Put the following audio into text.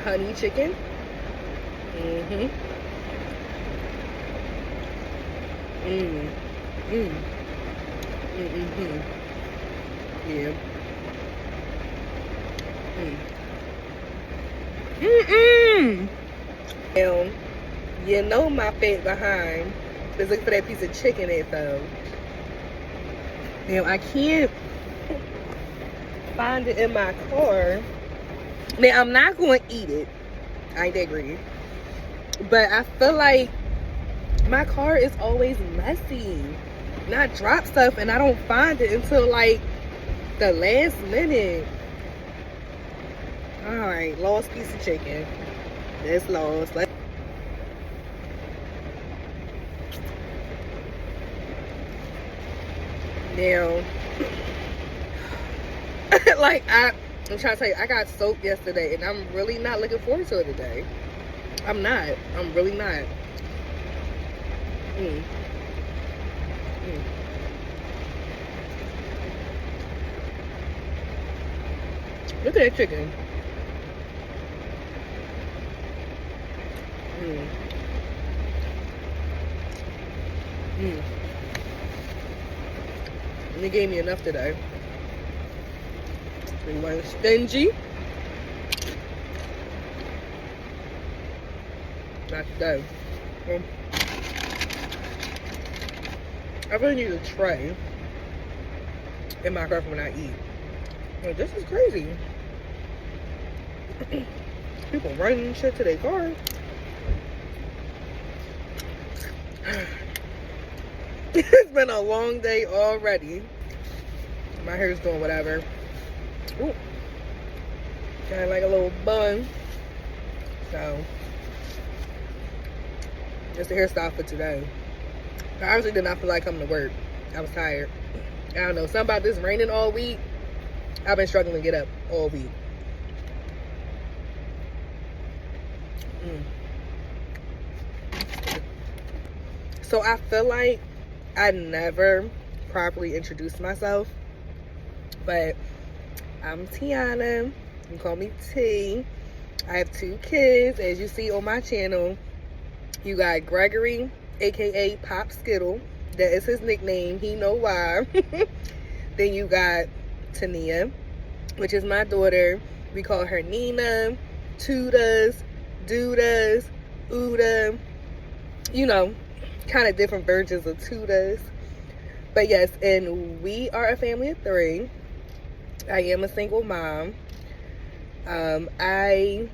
Honey chicken. Mm-hmm. Mm. Mm. Mm-hmm. Yeah. Mm. Mm-mm. Now, you know my fat behind is looking for that piece of chicken they found. Now, I can't find it in my car. Now, I'm not going to eat it. I ain't that greedy. But I feel like my car is always messy. And I drop stuff and I don't find it until like the last minute. Alright, lost piece of chicken. It's lost. Now, like I'm trying to tell you, I got soap yesterday and I'm really not looking forward to it today. I'm not. I'm really not. Mm. Mm. Look at that chicken. Mm. Mm. And they gave me enough today. They weren't stingy. Not today. I really need a tray in my car when I eat. Like, this is crazy. People running shit to their car. It's been a long day already. My hair's doing whatever. Ooh. Got like a little bun. So, just a hairstyle for today. I honestly did not feel like coming to work. I was tired. I don't know. Something about this raining all week. I've been struggling to get up all week. So I feel like I never properly introduced myself. But I'm Tiana. You can call me T. I have 2 kids, as you see on my channel. You got Gregory, aka Pop Skittle. That is his nickname. He know why. Then you got Tania, which is my daughter. We call her Nina, Tudas, Dudas, Uda. You know, kind of different versions of Tudas. But yes, and we are a family of 3. I am a single mom. I